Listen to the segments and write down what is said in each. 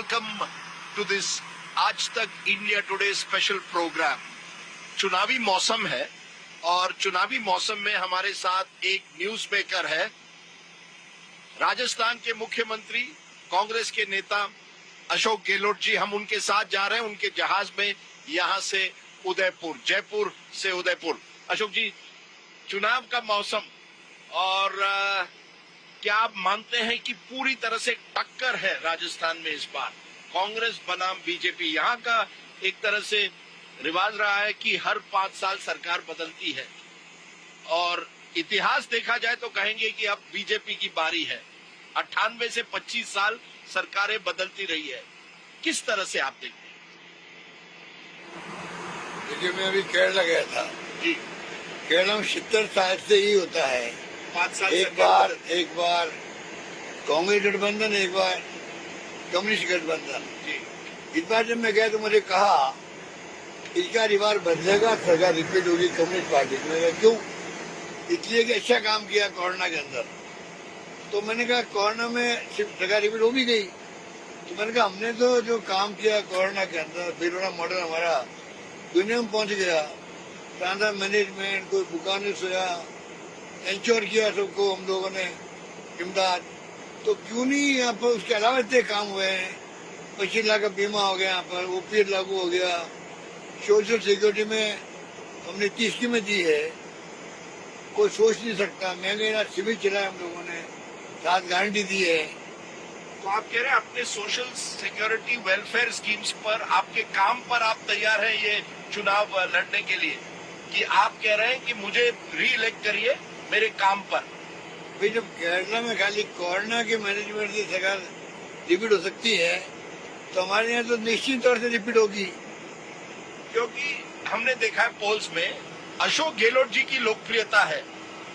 welcome to this आज तक India today special programme. चुनावी मौसम है और चुनावी मौसम में हमारे साथ एक न्यूज मेकर है, राजस्थान के मुख्यमंत्री कांग्रेस के नेता अशोक गहलोत जी। हम उनके साथ जा रहे हैं उनके जहाज में, यहां से उदयपुर, जयपुर से उदयपुर। अशोक जी, चुनाव का मौसम और क्या आप मानते हैं कि पूरी तरह से टक्कर है राजस्थान में इस बार, कांग्रेस बनाम बीजेपी? यहाँ का एक तरह से रिवाज रहा है कि हर 5 साल सरकार बदलती है और इतिहास देखा जाए तो कहेंगे कि अब बीजेपी की बारी है। 98 से 25 साल सरकारें बदलती रही है, किस तरह से आप देखते हैं? देखिए, मैं अभी केरला गया था जी। केरला में 70 साल से ही होता है, 5 साल एक बार कांग्रेस गठबंधन, एक बार कम्युनिस्ट गठबंधन। इस बार जब मैं गया तो मुझे कहा इसका रिवाज बदलेगा, सरकार रिपीट होगी कम्युनिस्ट पार्टी में। क्यों? इसलिए कि अच्छा काम किया कोरोना के अंदर। तो मैंने कहा कोरोना में सरकार रिपीट हो भी गई, तो मैंने कहा हमने तो जो काम किया कोरोना के अंदर, बिरला मॉडल हमारा दुनिया में पहुंच गया, ट्रांसफर मैनेजमेंट, कोई भूखा नहीं सोया, इंश्योर किया सबको हम लोगों ने इमदाद। तो क्यों नहीं यहाँ पर उसके अलावा इतने काम हुए हैं। 25 लाख का बीमा हो गया, यहाँ पर ओपीएस लागू हो गया, सोशल सिक्योरिटी में हमने 30 स्कीमें दी है, कोई सोच नहीं सकता। महंगे शिविर चलाया हम लोगों ने, 7 गारंटी दी है। तो आप कह रहे हैं अपने सोशल सिक्योरिटी वेलफेयर स्कीम्स पर, आपके काम पर आप तैयार हैं ये चुनाव लड़ने के लिए, कि आप कह रहे हैं कि मुझे री इलेक्ट करिए मेरे काम पर? भाई, जब केरला में खाली कोरोना के मैनेजमेंट की सरकार रिपीट हो सकती है तो हमारे यहाँ तो निश्चित तौर से रिपीट होगी। क्योंकि हमने देखा है पोल्स में अशोक गहलोत जी की लोकप्रियता है,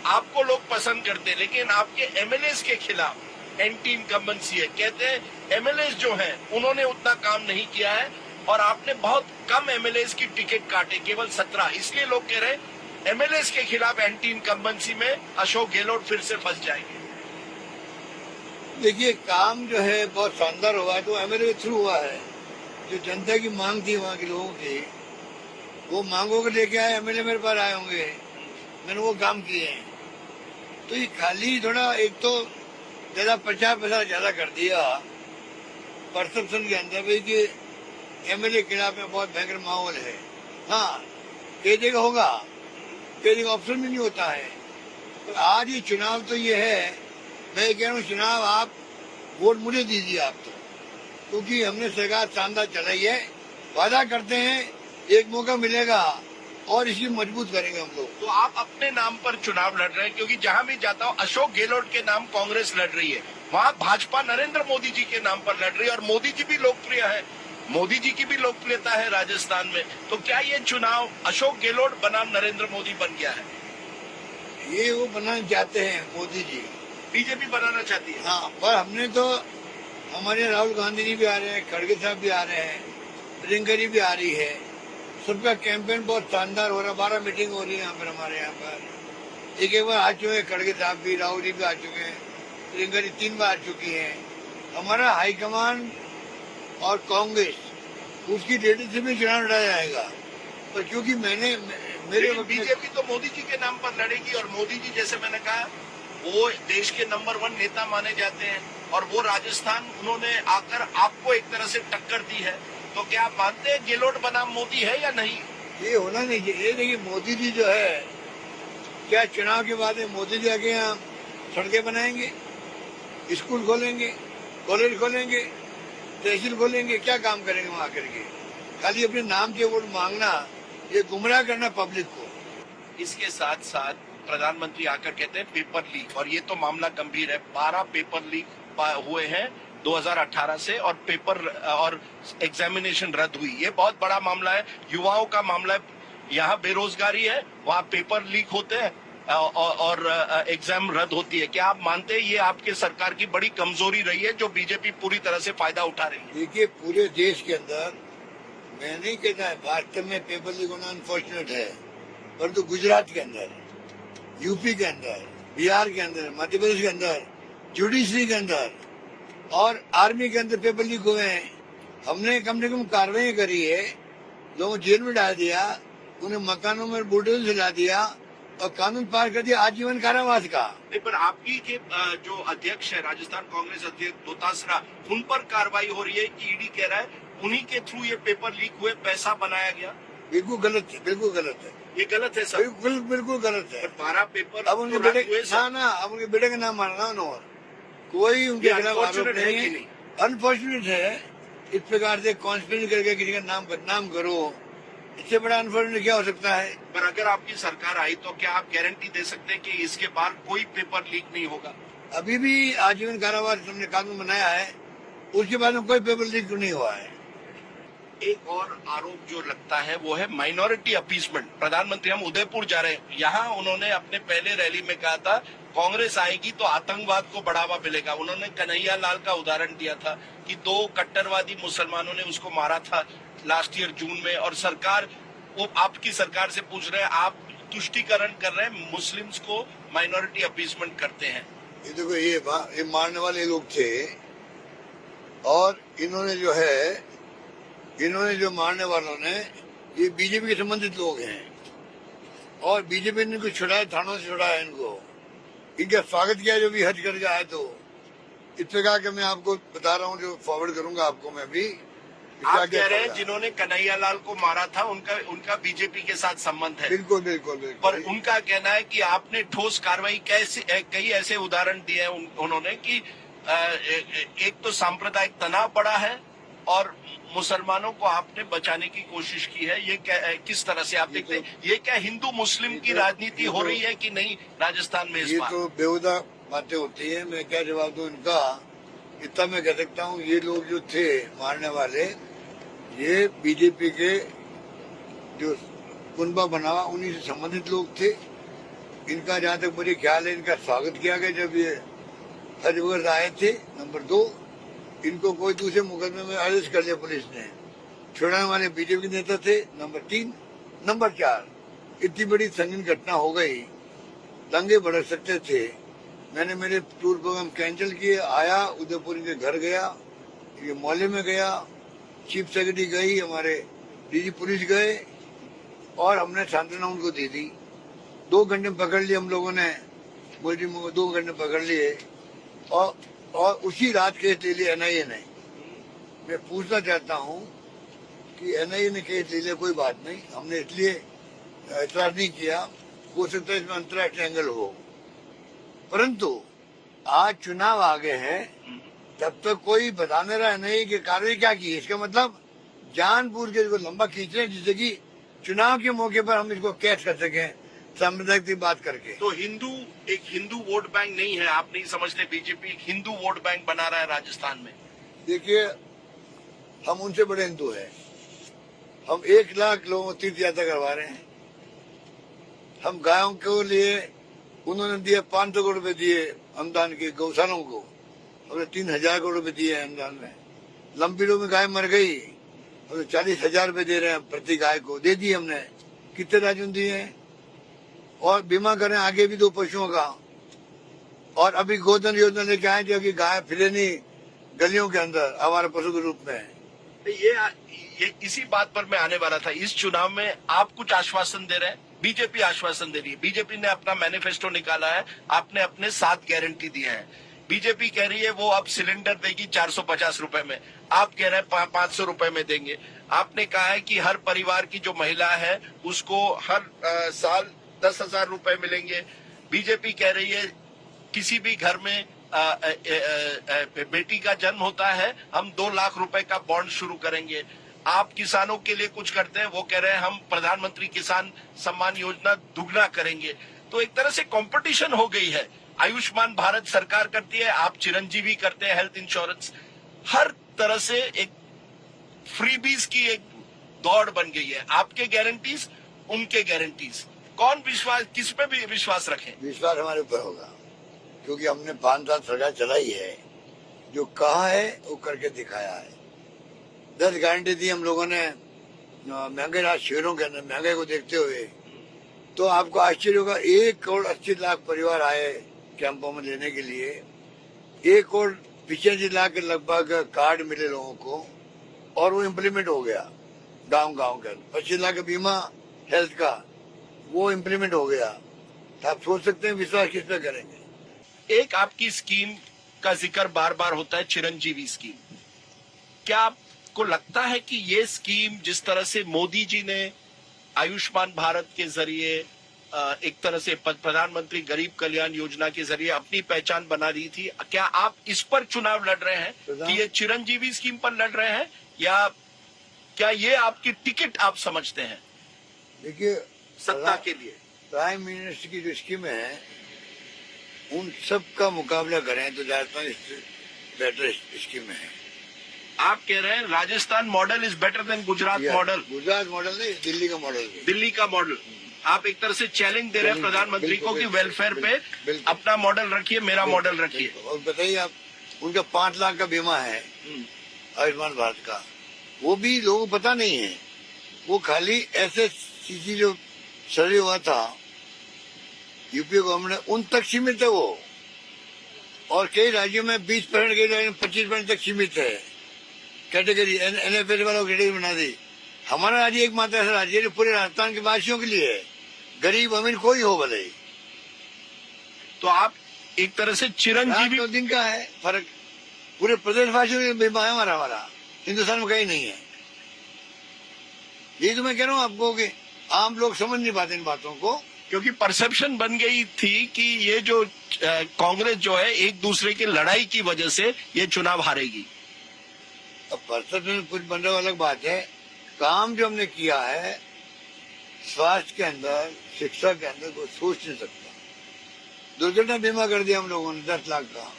आपको लोग पसंद करते हैं, लेकिन आपके एमएलए के खिलाफ एंटी इनकम्बेंसी है। कहते हैं एमएलए जो हैं उन्होंने उतना काम नहीं किया है और आपने बहुत कम एमएलए की टिकट काटे, केवल 17। इसलिए लोग कह रहे हैं एमएलए के खिलाफ एंटी इनकम्बेंसी में अशोक गहलोत फिर से फंस जाएंगे। देखिए, काम जो है बहुत शानदार हुआ है, तो एमएलए के थ्रू हुआ है। जो जनता की मांग थी वहाँ के लोगों की, वो मांगों को लेके आए, एमएलए मेरे पास आए होंगे, मैंने वो काम किए हैं। तो ये खाली थोड़ा एक तो ज्यादा 50 पैसा ज्यादा कर दिया परसेप्शन के अंदर भी कि एमएलए के खिलाफ में बहुत भयंकर माहौल है। हाँ, कई जगह होगा, कई जगह ऑप्शन भी नहीं होता है। तो आज ये चुनाव तो ये है, मैं कह रहा हूँ चुनाव आप वोट मुझे दीजिए आप तो, क्योंकि हमने सरकार शानदार चलाई है। वादा करते हैं एक मौका मिलेगा और इसी मजबूत करेंगे हम लोग। तो आप अपने नाम पर चुनाव लड़ रहे हैं? क्योंकि जहां भी जाता हूं अशोक गहलोत के नाम कांग्रेस लड़ रही है, वहां भाजपा नरेंद्र मोदी जी के नाम पर लड़ रही है और मोदी जी भी लोकप्रिय है, मोदी जी की भी लोकप्रियता है राजस्थान में। तो क्या ये चुनाव अशोक गहलोत बनाम नरेंद्र मोदी बन गया है? ये वो बनाना चाहते हैं मोदी जी, बीजेपी बनाना चाहती है। हाँ, पर हमने तो, हमारे राहुल गांधी जी भी आ रहे हैं, खड़गे साहब भी आ रहे हैं, प्रियंका जी भी आ रही है, सबका कैंपेन बहुत शानदार हो रहा है। 12 मीटिंग हो रही है यहाँ पर, हमारे यहाँ पर। एक बार आ चुके हैं खड़गे साहब भी, राहुल जी भी आ चुके हैं, प्रियंका जी 3 बार आ चुकी हैं। हमारा हाईकमान और कांग्रेस, उसकी लीडरशिप में चुनाव लड़ा जाएगा। पर क्योंकि मेरे बीजेपी तो मोदी जी के नाम पर लड़ेगी और मोदी जी, जैसे मैंने कहा, वो देश के नंबर 1 नेता माने जाते हैं और वो राजस्थान उन्होंने आकर आपको एक तरह से टक्कर दी है। तो क्या आप मानते हैं गहलोत बनाम मोदी है या नहीं? ये होना नहीं चाहिए। देखिए, मोदी जी जो है, क्या चुनाव के बाद में मोदी जी आके यहाँ सड़कें बनाएंगे, स्कूल खोलेंगे, कॉलेज खोलेंगे, तहसील खोलेंगे? क्या काम करेंगे वहाँ करके? खाली अपने नाम के वोट मांगना, ये गुमराह करना पब्लिक को। इसके साथ साथ प्रधानमंत्री आकर कहते हैं पेपर लीक, और ये तो मामला गंभीर है। 12 पेपर लीक हुए हैं 2018 से और पेपर और एग्जामिनेशन रद्द हुई। ये बहुत बड़ा मामला है, युवाओं का मामला है। यहाँ बेरोजगारी है, वहाँ पेपर लीक होते हैं और एग्जाम रद्द होती है। क्या आप मानते हैं ये आपके सरकार की बड़ी कमजोरी रही है जो बीजेपी पूरी तरह से फायदा उठा रही है? देखिए, पूरे देश के अंदर, मैं नहीं कहता है भारत में पेपर लीक होना अनफॉर्चुनेट है, परंतु गुजरात के अंदर, यूपी के अंदर, बिहार के अंदर, मध्य प्रदेश के अंदर, जुडिशरी के अंदर और आर्मी के अंदर पेपर लीक हुए हैं। हमने कम से कम कार्रवाई करी है, लोगों जेल में डाल दिया, उन्हें मकानों में बुलडोजर चला दिया और कानून पास कर दिया आजीवन कारावास का। नहीं, पर आपकी के जो अध्यक्ष है राजस्थान कांग्रेस अध्यक्ष दोतासरा, उन पर कार्रवाई हो रही है कि ईडी कह रहा है उन्हीं के थ्रू ये पेपर लीक हुए, पैसा बनाया गया। बिल्कुल गलत है, बिल्कुल गलत है, ये गलत है सर। बिल्कुल बिल्कुल गलत है। 12 पेपर अब उनके बेटे ना अब उनके बेटे का नाम मानना और कोई उनके खिलाफ आरोप नहीं है। अनफॉर्चुनेट है, इस प्रकार से कॉन्स्पिरेसी करके किसी का नाम बदनाम करो, इससे बड़ा अनफॉर्चुनेट क्या हो सकता है। पर अगर आपकी सरकार आई तो क्या आप गारंटी दे सकते हैं कि इसके बाद कोई पेपर लीक नहीं होगा? अभी भी आजीवन कारावास हमने कानून बनाया है, उसके बाद में कोई पेपर लीक नहीं हुआ है। एक और आरोप जो लगता है वो है माइनॉरिटी अपीसमेंट। प्रधानमंत्री हम उदयपुर जा रहे हैं, यहाँ उन्होंने अपने पहले रैली में कहा था कांग्रेस आएगी तो आतंकवाद को बढ़ावा मिलेगा। उन्होंने कन्हैया लाल का उदाहरण दिया था कि 2 कट्टरवादी मुसलमानों ने उसको मारा था लास्ट ईयर जून में, और सरकार वो आपकी सरकार से पूछ रहे हैं, आप तुष्टीकरण कर रहे हैं मुस्लिम्स को माइनॉरिटी अपीसमेंट करते हैं। ये देखो ये मारने वाले लोग थे, और इन्होंने जो मारने वालों ने ये बीजेपी के संबंधित लोग हैं, और बीजेपी ने इनको छुड़ाया, थानों से छुड़ाया इनको, इनका स्वागत किया जो भी हज करके आए। तो इस प्रकार के मैं आपको बता रहा हूँ, जो फॉरवर्ड करूंगा आपको मैं भी। आप कह रहे हैं जिन्होंने कन्हैया लाल को मारा था उनका बीजेपी के साथ संबंध है। बिल्कुल बिल्कुल बिल्कुल। पर उनका कहना है कि आपने ठोस कार्रवाई कई ऐसे उदाहरण दिए हैं उन्होंने कि एक तो सांप्रदायिक तनाव बढ़ा है और मुसलमानों को आपने बचाने की कोशिश की है। ये किस तरह से आप देखते हैं? ये क्या हिंदू मुस्लिम की राजनीति हो रही है कि नहीं राजस्थान में इस बार? ये तो बेहुदा बातें होती है, मैं क्या जवाब दूं इनका। इतना मैं कह सकता हूँ, ये लोग जो थे मारने वाले, ये बीजेपी के जो कुनबा बना हुआ उन्हीं से संबंधित लोग थे। इनका जहाँ तक मुझे ख्याल है, इनका स्वागत किया गया जब ये हज वगैरह आए थे। नंबर 2, इनको कोई दूसरे मुकदमे में अरेस्ट कर लिया पुलिस ने, छुड़ाने वाले बीजेपी के नेता थे। नंबर 3, नंबर 4, इतनी बड़ी संगीन घटना हो गई, दंगे भड़क सकते थे। मैंने मेरे टूर प्रोग्राम कैंसिल किए, आया उदयपुर के घर गया, ये मोहल्ले में गया, चीफ सेक्रेटरी गई, हमारे डीजी पुलिस गए, और हमने सांत्वना उनको दे दी। 2 घंटे पकड़ लिए हम लोगों ने, मुझे 2 घंटे पकड़ लिए, और उसी रात केस ले लिया एनआईए ने। मैं पूछना चाहता हूँ कि एनआईए ने केस ले लिया, कोई बात नहीं, हमने इसलिए एतराज नहीं किया, हो सकता है इसमें अंतर्राष्ट्रीय एंगल हो, परंतु आज चुनाव आगे हैं, तब तक कोई बता नहीं रहा नहीं कि कार्रवाई क्या की। इसका मतलब जानबूझ के इसको लंबा खींच रहे हैं, जिससे कि चुनाव के मौके पर हम इसको कैच कर सकें सांप्रदायिक की बात करके। तो एक हिंदू वोट बैंक नहीं है, आप नहीं समझते बीजेपी एक हिंदू वोट बैंक बना रहा है राजस्थान में? देखिए, हम उनसे बड़े हिंदू हैं। हम 1 लाख लोगों को तीर्थ यात्रा करवा रहे हैं। हम गायों के लिए उन्होंने दिए 500 करोड़ रुपए दिए अनुदान के गौशालों को, हमने 3000 करोड़ रुपए दिए अनुदान में। लंबीडों में गाय मर गई, हमने 40,000 रुपए दे रहे हैं प्रति गाय को, दे दिए हमने। कितने राज्यों दिए हैं, और बीमा करें आगे भी 2 पशुओं का, और अभी गोधन योजना लेके आए जो कि गाय फिरे नहीं गलियों के अंदर हमारे पशु के रूप में। ये इसी बात पर मैं आने वाला था। इस चुनाव में आप कुछ आश्वासन दे रहे हैं, बीजेपी आश्वासन दे रही है। बीजेपी ने अपना मैनिफेस्टो निकाला है, आपने अपने 7 गारंटी दिए हैं। बीजेपी कह रही है वो अब सिलेंडर देगी 450 रुपए में, आप कह रहे हैं 500 रुपए में देंगे। आपने कहा है कि हर परिवार की जो महिला है उसको हर साल 10,000 रुपए मिलेंगे। बीजेपी कह रही है किसी भी घर में बेटी का जन्म होता है, हम 2 लाख रुपए का बॉन्ड शुरू करेंगे। आप किसानों के लिए कुछ करते हैं, वो कह रहे हैं हम प्रधानमंत्री किसान सम्मान योजना दुगना करेंगे। तो एक तरह से कंपटीशन हो गई है। आयुष्मान भारत सरकार करती है, आप चिरंजीवी करते हैं, हेल्थ इंश्योरेंस, हर तरह से एक फ्रीबीज की एक दौड़ बन गई है। आपके गारंटीज, उनके गारंटीज, कौन विश्वास, किस पे भी विश्वास रखें? विश्वास हमारे ऊपर होगा, क्योंकि हमने 5 साल सरकार चलाई है, जो कहा है वो करके दिखाया है। 10 गारंटी दी हम लोगों ने। महंगे राज शहरों के अंदर महंगाई को देखते हुए तो आपको आश्चर्य होगा, 1 करोड़ 80 लाख परिवार आए कैंपों में लेने के लिए। 1 करोड़ 85 लाख के लगभग कार्ड मिले लोगों को, और वो इम्प्लीमेंट हो गया गांव-गांव के अंदर। 25 लाख का बीमा हेल्थ का वो इम्प्लीमेंट हो गया। तो आप सोच सकते हैं विश्वास किस पे करेंगे। एक आपकी स्कीम का जिक्र बार बार होता है, चिरंजीवी स्कीम। क्या आपको लगता है कि ये स्कीम जिस तरह से मोदी जी ने आयुष्मान भारत के जरिए एक तरह से प्रधानमंत्री गरीब कल्याण योजना के जरिए अपनी पहचान बना दी थी, क्या आप इस पर चुनाव लड़ रहे हैं कि ये चिरंजीवी स्कीम पर लड़ रहे हैं, या क्या ये आपकी टिकट आप समझते हैं देखिए सत्ता के लिए? प्राइम मिनिस्टर की जो स्कीम है उन सब का मुकाबला करें तो राजस्थान बेटर स्कीम है। आप कह रहे हैं Rajasthan model is better than Gujarat model? Gujarat model नहीं, दिल्ली का मॉडल। दिल्ली का मॉडल। आप एक तरह से चैलेंज दे रहे हैं प्रधानमंत्री को कि वेलफेयर पे अपना मॉडल रखिए, मेरा मॉडल रखिए। और बताइए आप, उनका 5 लाख का बीमा है आयुष्मान भारत का, वो भी लोगों को पता नहीं है। वो खाली ऐसे चीजें जो सर्वे हुआ था यूपी गवर्नमेंट उन तक सीमित है वो, और कई राज्यों में 20%, कई राज्यों में 25% तक सीमित है कैटेगरी। NFL वालों को कैटेगरी बना दी। हमारा राज्य एकमात्र ऐसा राज्य है पूरे राजस्थान के वासियों के लिए है, गरीब अमीर कोई हो भले। तो आप एक तरह से चिरंजीवी 2 दिन का है फर्क, पूरे प्रदेश वासियों के बीमा है हमारा हिंदुस्तान में कहीं नहीं है। यही तो मैं कह रहा हूँ आपको कि आम लोग समझ नहीं पाते इन बातों को, क्योंकि परसेप्शन बन गई थी कि ये जो कांग्रेस जो है एक दूसरे की लड़ाई की वजह से ये चुनाव हारेगी। अब परसेप्शन कुछ बन रहा अलग बात है, काम जो हमने किया है स्वास्थ्य के अंदर, शिक्षा के अंदर, कोई सोच नहीं सकता। दुर्घटना बीमा कर दिया हम लोगों ने 10 लाख का।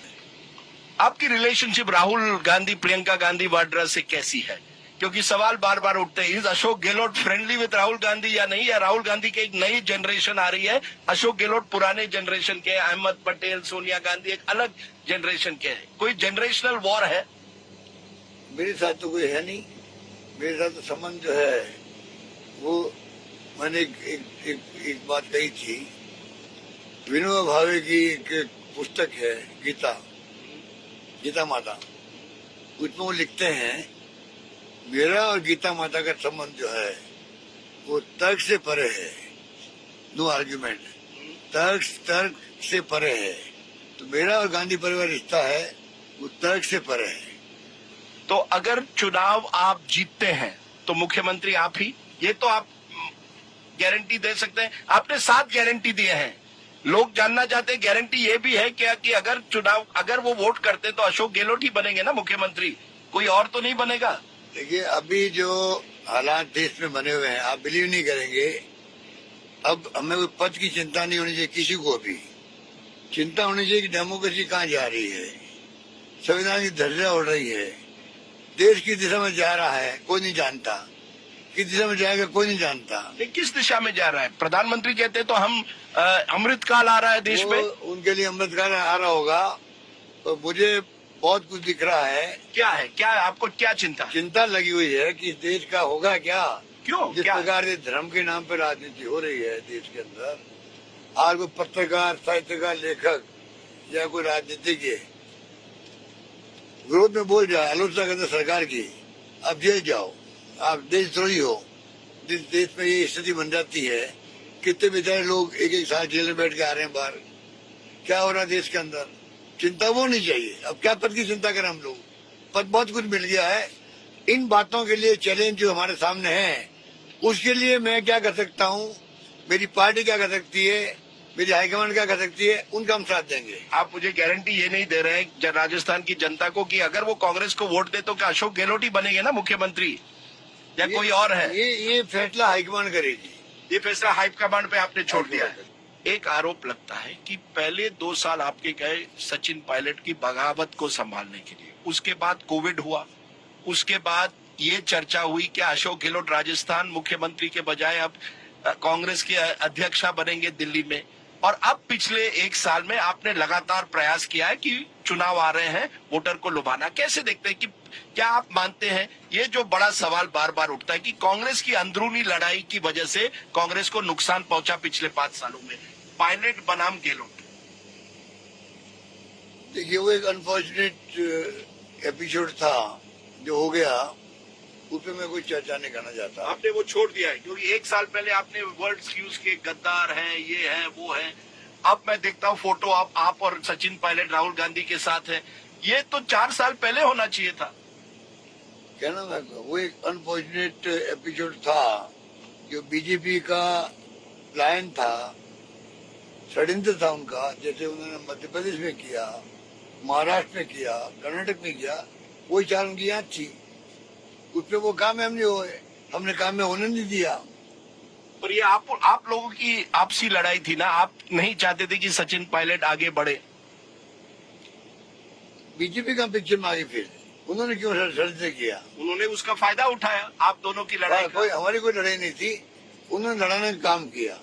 आपकी रिलेशनशिप राहुल गांधी, प्रियंका गांधी वाड्रा से कैसी है? क्योंकि सवाल बार बार उठते हैं, is Ashok Gehlot friendly with Rahul Gandhi या नहीं, या राहुल गांधी की एक नई जनरेशन आ रही है, अशोक गहलोत पुराने जनरेशन के, अहमद पटेल, सोनिया गांधी एक अलग जनरेशन के हैं। कोई जनरेशनल वॉर है? मेरे साथ तो कोई है नहीं। मेरे साथ तो संबंध जो है वो, मैंने एक बात कही थी, विनोबा भावे की एक पुस्तक है गीता माता, उसमें वो लिखते हैं मेरा और गीता माता का संबंध जो है वो तर्क से परे है, नो आर्ग्यूमेंट, तर्क से परे है। तो मेरा और गांधी परिवार रिश्ता है वो तर्क से परे है। तो अगर चुनाव आप जीतते हैं तो मुख्यमंत्री आप ही, ये तो आप गारंटी दे सकते हैं। आपने 7 गारंटी दिए हैं, लोग जानना चाहते हैं गारंटी ये भी है क्या कि अगर वो वोट करते तो अशोक गहलोत ही बनेंगे ना मुख्यमंत्री, कोई और तो नहीं बनेगा? देखिए अभी जो हालात देश में बने हुए हैं आप बिलीव नहीं करेंगे। अब हमें कोई पद की चिंता नहीं होनी चाहिए, किसी को भी चिंता होनी चाहिए कि डेमोक्रेसी कहाँ जा रही है, संविधान की धज्जियां उड़ रही है, देश की दिशा में जा रहा है, कोई नहीं जानता किस दिशा में जाएगा, कोई नहीं जानता। किस दिशा में जा रहा है? प्रधानमंत्री कहते तो हम अमृतकाल आ रहा है देश में, उनके लिए अमृतकाल आ रहा होगा, तो मुझे बहुत कुछ दिख रहा है। क्या है, क्या आपको क्या चिंता लगी हुई है कि देश का होगा क्या? क्यों? जिस प्रकार से धर्म के नाम पर राजनीति हो रही है देश के अंदर, आज कोई पत्रकार, साहित्यकार, लेखक या कोई राजनीतिक विरोध में बोल जाए, आलोचना करते सरकार की, आप जेल जाओ, आप देशद्रोही हो। जिस देश में ये स्थिति बन जाती है, कितने बेचारे लोग एक साल जेल में बैठ के आ रहे हैं बाहर, क्या हो रहा है देश के अंदर? चिंता वो नहीं चाहिए। अब क्या पद की चिंता करें हम लोग, पद बहुत कुछ मिल गया है। इन बातों के लिए चैलेंज जो हमारे सामने है, उसके लिए मैं क्या कर सकता हूँ, मेरी पार्टी क्या कर सकती है, मेरी हाईकमान क्या कर सकती है, उनका हम साथ देंगे। आप मुझे गारंटी ये नहीं दे रहे हैं राजस्थान की जनता को कि अगर वो कांग्रेस को वोट दे तो क्या अशोक गहलोत ही बनेंगे ना मुख्यमंत्री, या कोई और है? ये फैसला हाईकमान करेगी। ये फैसला हाईकमान पे आपने छोड़ दिया है। एक आरोप लगता है कि पहले 2 साल आपके गए सचिन पायलट की बगावत को संभालने के लिए, उसके बाद कोविड हुआ, उसके बाद ये चर्चा हुई कि अशोक गहलोत राजस्थान मुख्यमंत्री के बजाय अब कांग्रेस के अध्यक्षा बनेंगे दिल्ली में, और अब पिछले 1 साल में आपने लगातार प्रयास किया है कि चुनाव आ रहे हैं, वोटर को लुभाना। कैसे देखते हैं कि क्या आप मानते हैं, ये जो बड़ा सवाल बार बार उठता है कि कांग्रेस की अंदरूनी लड़ाई की वजह से कांग्रेस को नुकसान पहुंचा पिछले 5 सालों में, पायलट बनाम गहलोत? देखिए वो एक अनफॉर्चुनेट एपिसोड था जो हो गया, उस पर मैं कोई चर्चा नहीं करना चाहता। आपने वो छोड़ दिया है क्योंकि 1 साल पहले आपने वर्ड्स यूज किए, गद्दार हैं, ये है वो है। अब मैं देखता हूँ फोटो आप और सचिन पायलट राहुल गांधी के साथ है। ये तो 4 साल पहले होना चाहिए था। कहना मैं वो एक अनफॉर्चुनेट एपिसोड था जो बीजेपी का प्लान था, षड्यंत्र था उनका, जैसे उन्होंने मध्य प्रदेश में किया, महाराष्ट्र में किया, कर्नाटक में किया, वही चाल उनकी याद थी। उसमें वो कामयाब नहीं हुए, हमने कामयाब होने नहीं दिया। पर ये आप लोगों की आपसी लड़ाई थी ना, आप नहीं चाहते थे कि सचिन पायलट आगे बढ़े। बीजेपी का पिक्चर में आगे फिर उन्होंने क्यों षड्यंत्र किया? उन्होंने उसका फायदा उठाया आप दोनों की लड़ाई का। कोई हमारी कोई लड़ाई नहीं थी, उन्होंने लड़ाने का काम किया।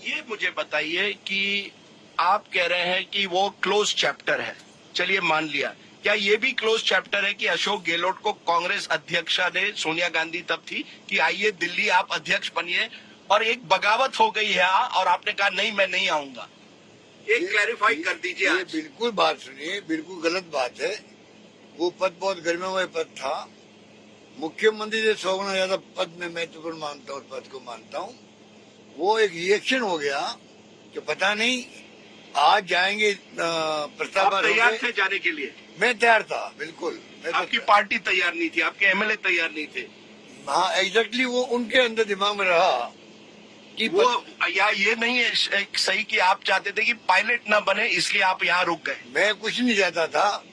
ये मुझे बताइए कि आप कह रहे हैं कि वो क्लोज चैप्टर है, चलिए मान लिया, क्या ये भी क्लोज चैप्टर है कि अशोक गहलोत को कांग्रेस अध्यक्षा ने, सोनिया गांधी तब थी, कि आइए दिल्ली आप अध्यक्ष बनिए, और एक बगावत हो गई है और आपने कहा नहीं मैं नहीं आऊंगा। एक क्लैरिफाई कर दीजिए। ये बिल्कुल बात सुनिए, बिल्कुल गलत बात है। वो पद बहुत गरिमामय पद था, मुख्यमंत्री से 100 गुना ज्यादा पद में महत्वपूर्ण मानता हूँ, उस पद को मानता हूँ। वो एक रिएक्शन हो गया कि पता नहीं आज जाएंगे प्रस्ताव। तैयार थे जाने के लिए? मैं तैयार था, बिल्कुल। आपकी पार्टी तैयार नहीं थी, आपके एमएलए तैयार नहीं थे? हाँ एग्जैक्टली, वो उनके अंदर दिमाग में रहा कि वो या ये नहीं है सही कि आप चाहते थे कि पायलट ना बने इसलिए आप यहाँ रुक गए? मैं कुछ नहीं चाहता था,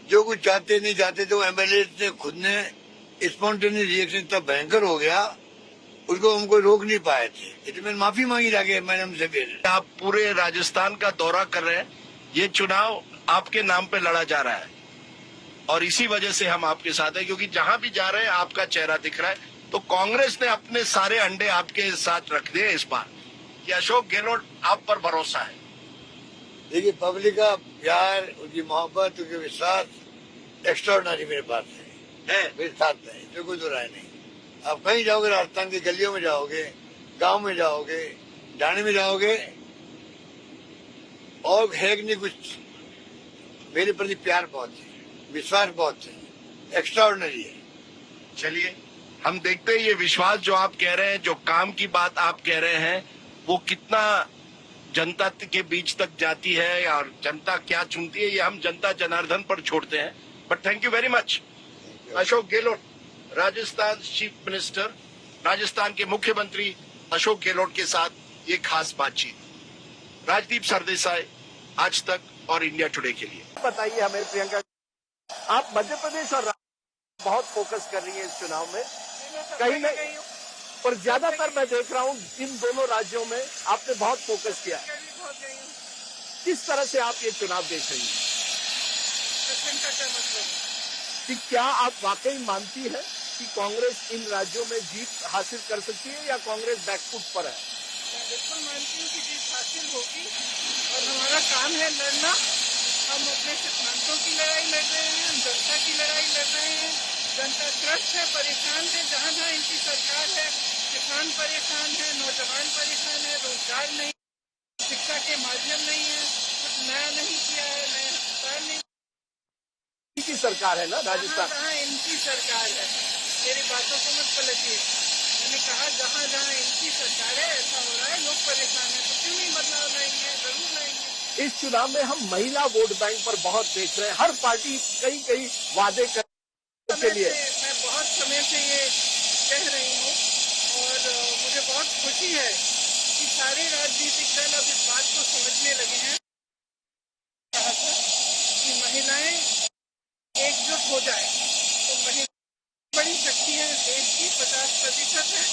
जो कुछ चाहते नहीं चाहते थे वो एमएलए ने खुद ने स्पॉन्टेनियस रिएक्शन इतना भयंकर हो गया, उसको हमको रोक नहीं पाए थे, इसलिए मैंने माफी मांगी जाके मैडम से। फिर आप पूरे राजस्थान का दौरा कर रहे हैं, ये चुनाव आपके नाम पे लड़ा जा रहा है और इसी वजह से हम आपके साथ हैं, क्योंकि जहां भी जा रहे हैं आपका चेहरा दिख रहा है। तो कांग्रेस ने अपने सारे अंडे आपके साथ रख दिए इस बार कि अशोक गहलोत आप पर भरोसा है। देखिए, पब्लिक का प्यार, उनकी मोहब्बत, उनके विश्वास एक्स्ट्राऑर्डिनरी मेरे पास है, मेरे साथ है, इसमें कोई दो राय नहीं। आप कहीं जाओगे, राजस्थान की गलियों में जाओगे, गांव में जाओगे, ढाणी में जाओगे, और है कि नहीं कुछ, मेरे प्रति प्यार बहुत है, विश्वास बहुत है, एक्स्ट्राऑर्डिनरी है। चलिए हम देखते हैं ये विश्वास जो आप कह रहे हैं, जो काम की बात आप कह रहे हैं, वो कितना जनता के बीच तक जाती है और जनता क्या चुनती है, ये हम जनता जनार्दन पर छोड़ते हैं। But thank you very much. Ashok Gehlot, Rajasthan chief minister, Rajasthan के मुख्यमंत्री अशोक गहलोत के साथ ये खास बातचीत। राजदीप सरदेसाई, आज तक और इंडिया टुडे के लिए। बताइए हमें प्रियंका, आप मध्य प्रदेश और बहुत फोकस कर रही है इस चुनाव में, कहीं न कहीं पर ज्यादातर मैं देख रहा हूँ इन दोनों राज्यों में आपने बहुत फोकस किया। किस तरह से आप ये चुनाव देख रही हैं? कि क्या आप वाकई मानती है कि कांग्रेस इन राज्यों में जीत हासिल कर सकती है या कांग्रेस बैकफुट पर है? मैं बिल्कुल मानती हूँ कि जीत हासिल होगी और हमारा काम है लड़ना। हम अपने सिद्धांतों की लड़ाई लड़ रहे हैं, जनता की लड़ाई लड़ रहे हैं। जनता त्रस्त है, परेशान है, जहाँ जहाँ इनकी सरकार है, किसान परेशान है, नौजवान परेशान है, रोजगार नहीं, शिक्षा के माध्यम नहीं है, कुछ नया नहीं किया है, नया अस्पताल नहीं। इनकी सरकार है ना राजस्थान, जहाँ इनकी सरकार है, मेरी बातों को मत पलटिए। मैंने कहा जहाँ जहाँ इनकी सरकार है ऐसा हो रहा है, लोग परेशान है, तो क्यों नहीं बदलाव लाएंगे? जरूर लाएंगे। इस चुनाव में हम महिला वोट बैंक पर बहुत देख रहे हैं, हर पार्टी कई कई वादे के लिए। मैं बहुत समय से ये कह रही हूँ और मुझे बहुत खुशी है कि सारे राजनीतिक दल अब इस बात को समझने लगे हैं कि महिलाएं एकजुट हो जाए तो महिला बड़ी शक्ति है देश की, 50% है,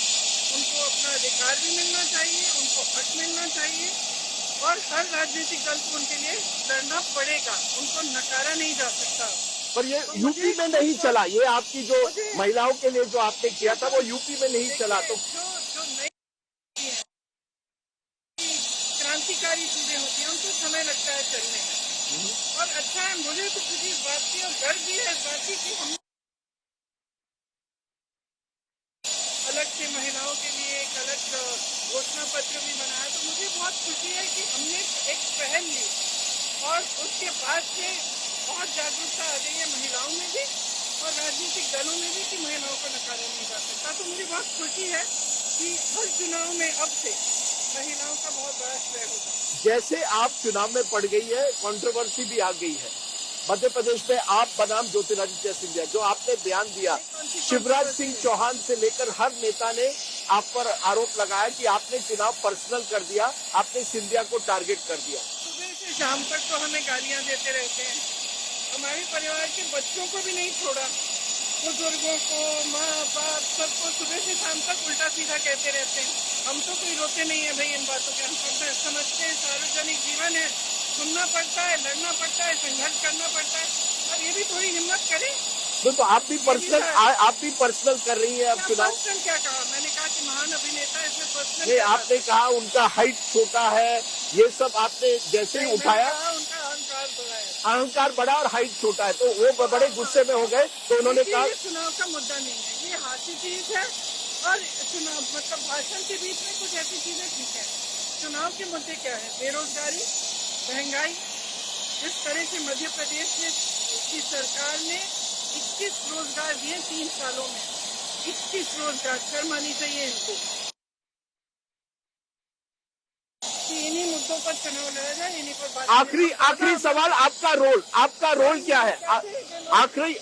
उनको अपना अधिकार भी मिलना चाहिए, उनको हक मिलना चाहिए और हर राजनीतिक दल को उनके लिए लड़ना पड़ेगा, उनको नकारा नहीं जा सकता। पर ये यूपी में नहीं चला, ये आपकी जो महिलाओं के लिए जो आपने किया था वो यूपी में नहीं चला। तो जो नई क्रांतिकारी चीजें होती हैं उनको समय लगता है चलने में, और अच्छा है, मुझे तो खुशी इस बात की और गर्व भी है इस बात की कि हम अलग से महिलाओं के लिए एक अलग घोषणा पत्र भी बनाया। तो मुझे बहुत खुशी है कि हमने एक पहल ली और उसके बाद से बहुत जागरूकता आ गई है महिलाओं में भी और राजनीतिक दलों में भी कि महिलाओं को नकारा नहीं जा सकता। तो मुझे बहुत खुशी है कि हर चुनाव में अब से महिलाओं का बहुत बड़ा श्रेय होगा। जैसे आप चुनाव में पड़ गई है, कंट्रोवर्सी भी आ गई है मध्य प्रदेश में आप बनाम ज्योतिरादित्य सिंधिया, जो आपने बयान दिया, शिवराज सिंह चौहान से लेकर हर नेता ने आप पर आरोप लगाया कि आपने चुनाव पर्सनल कर दिया, आपने सिंधिया को टारगेट कर दिया। सुबह से शाम तक तो हमें गालियां देते रहते हैं, हमारे परिवार के बच्चों को भी नहीं छोड़ा, बुजुर्गों को, माँ बाप सबको सुबह से शाम तक उल्टा सीधा कहते रहते हैं। हम तो कोई रोते नहीं है भाई इन बातों के, हम समझते हैं सार्वजनिक जीवन है, सुनना पड़ता है, लड़ना पड़ता है, संघर्ष करना पड़ता है, और ये भी थोड़ी हिम्मत करें। तो आप भी पर्सनल कर रही हैं अब चुनाव। पर्सनल क्या कहा? मैंने कहा कि महान अभिनेता है, इसमें पर्सनल नहीं, आपने कहा उनका हाइट छोटा है, ये सब आपने जैसे ही उठाया, उनका अहंकार बढ़ा है, अहंकार बढ़ा और हाइट छोटा है, तो वो बड़े गुस्से में हो गए। तो उन्होंने कहा चुनाव का मुद्दा नहीं है, ये हाथी चीज है, और चुनाव मतलब भाषण के बीच में कुछ ऐसी चीजें ठीक है। चुनाव के मुद्दे क्या है? बेरोजगारी, महंगाई। जिस तरह से मध्य प्रदेश की सरकार ने 21 रोजगार दिए 3 सालों में, 21 रोजगार, शर्म आनी चाहिए इनको कि इन्हीं मुद्दों पर चुनाव लड़ा जाए, इन्हीं पर बात। आखिरी सवाल, आपका रोल क्या है?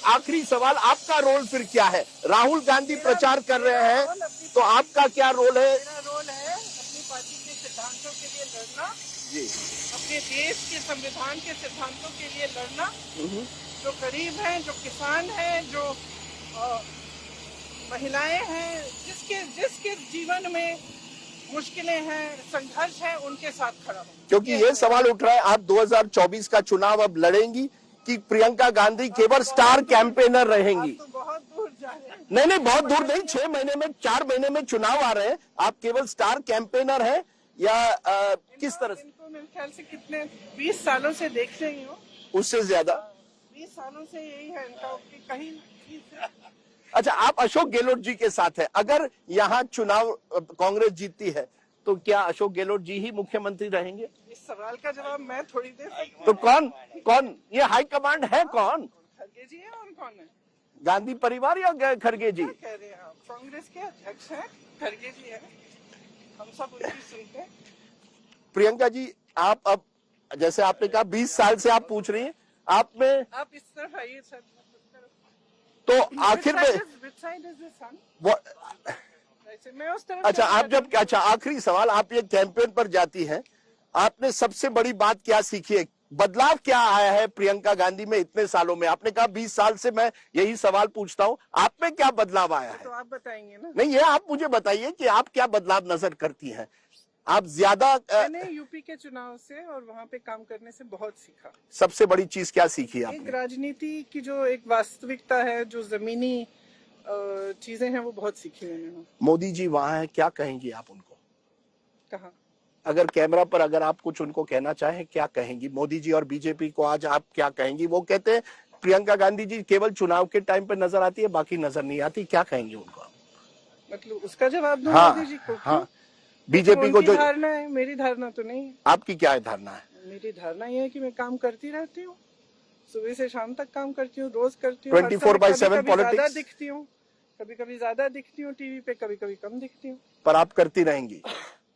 आखिरी सवाल, आपका रोल फिर क्या है? राहुल गांधी प्रचार कर रहे हैं, तो आपका क्या रोल है? मेरा रोल है अपनी पार्टी के सिद्धांतों के लिए लड़ना जी, अपने देश के संविधान के सिद्धांतों के लिए लड़ना, जो गरीब हैं, जो किसान हैं, जो महिलाएं हैं, जिसके जीवन में मुश्किलें हैं, संघर्ष है, उनके साथ खड़ा हो। क्योंकि ये सवाल उठ रहा है, आप 2024 का चुनाव अब लड़ेंगी कि प्रियंका गांधी केवल स्टार कैंपेनर रहेंगी? तो बहुत दूर जा रहे हैं। नहीं, बहुत दूर नहीं, 6 महीने में, 4 महीने में चुनाव आ रहे हैं, आप केवल स्टार कैंपेनर हैं या किस तरह से? इनको मेरे ख्याल से कितने 20 सालों से देख रही हूँ, उससे ज्यादा 20 सालों से यही है इनका कि कहीं। अच्छा, आप अशोक गहलोत जी के साथ है, अगर यहाँ चुनाव कांग्रेस जीतती है तो क्या अशोक गहलोत जी ही मुख्यमंत्री रहेंगे? इस सवाल का जवाब मैं थोड़ी दे सकती हूँ। तो कौन ये हाईकमांड है? कौन? खरगे जी है और कौन है? गांधी परिवार या खरगे जी? क्या कह रहे हैं आप? कांग्रेस के अध्यक्ष हैं, खरगे जी है, हम सब उनकी सुनते हैं। प्रियंका जी, आप अब जैसे आपने कहा 20 साल से आप पूछ रही हैं, आप इस तरफ आइए सर, तो आखिर में मैं उस तरफ। अच्छा, आखिरी सवाल, आप ये कैंपेन पर जाती हैं, आपने सबसे बड़ी बात क्या सीखी है? बदलाव क्या आया है प्रियंका गांधी में इतने सालों में? आपने कहा 20 साल से मैं यही सवाल पूछता हूं, आप में क्या बदलाव आया है? तो आप बताएंगे ना। नहीं, ये आप मुझे बताइए कि आप क्या बदलाव नजर करती हैं? आप ज्यादा मैंने यूपी के चुनाव से और वहाँ पे काम करने से बहुत सीखा। सबसे बड़ी चीज क्या सीखी आपने? एक राजनीति की जो एक वास्तविकता है, जो जमीनी चीजें हैं, वो बहुत सीखी मैंने। मोदी जी वहां है, क्या कहेंगी आप उनको? कहा? अगर कैमरा पर अगर आप कुछ उनको कहना चाहें, क्या कहेंगी? मोदी जी और बीजेपी को आज आप क्या कहेंगी? वो कहते हैं प्रियंका गांधी जी केवल चुनाव के टाइम पे नजर आती है, बाकी नजर नहीं आती, क्या कहेंगे उनको? मतलब उसका जवाब दो मोदी जी को। हाँ, बीजेपी को जो धारणा है, मेरी धारणा तो नहीं है। आपकी क्या धारणा है? मेरी धारणा ये है कि मैं काम करती रहती हूँ, सुबह से शाम तक काम करती हूँ, रोज करती हूँ, 24/7 पॉलिटिक्स। दिखती हूँ, कभी कभी ज्यादा दिखती हूँ टीवी पे, कभी कभी कम दिखती हूँ, पर आप करती रहेंगी?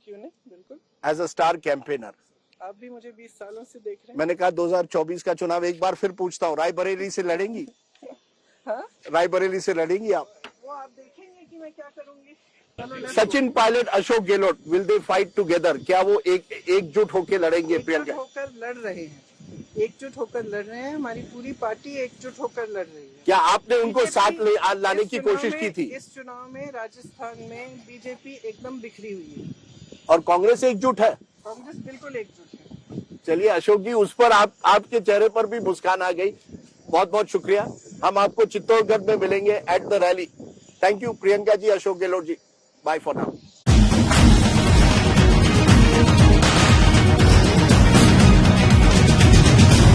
क्यों नहीं, बिल्कुल। एज अ स्टार कैंपेनर आप भी मुझे 20 सालों से देख रहे हैं। मैंने कहा 2024 का चुनाव एक बार फिर पूछता हूँ, रायबरेली से लड़ेंगी? हाँ? रायबरेली से लड़ेंगी आप? वो आप देखेंगे कि मैं क्या करूंगी। Sachin Pilot, Ashok Gehlot, will they fight together? क्या वो एकजुट होकर लड़ेंगे? प्रियंका होकर लड़ रहे हैं, एकजुट होकर लड़ रहे हैं, हमारी पूरी पार्टी एकजुट होकर लड़ रही है। क्या आपने उनको साथ लाने की कोशिश की थी? इस चुनाव में राजस्थान में बीजेपी एकदम बिखरी हुई है और कांग्रेस एकजुट है? कांग्रेस बिल्कुल एकजुट है। चलिए अशोक जी, उस पर आपके चेहरे पर भी मुस्कान आ गई, बहुत बहुत शुक्रिया। हम आपको चित्तौड़गढ़ में मिलेंगे at the rally. Thank you Priyanka ji, Ashok Gehlot ji, bye for now.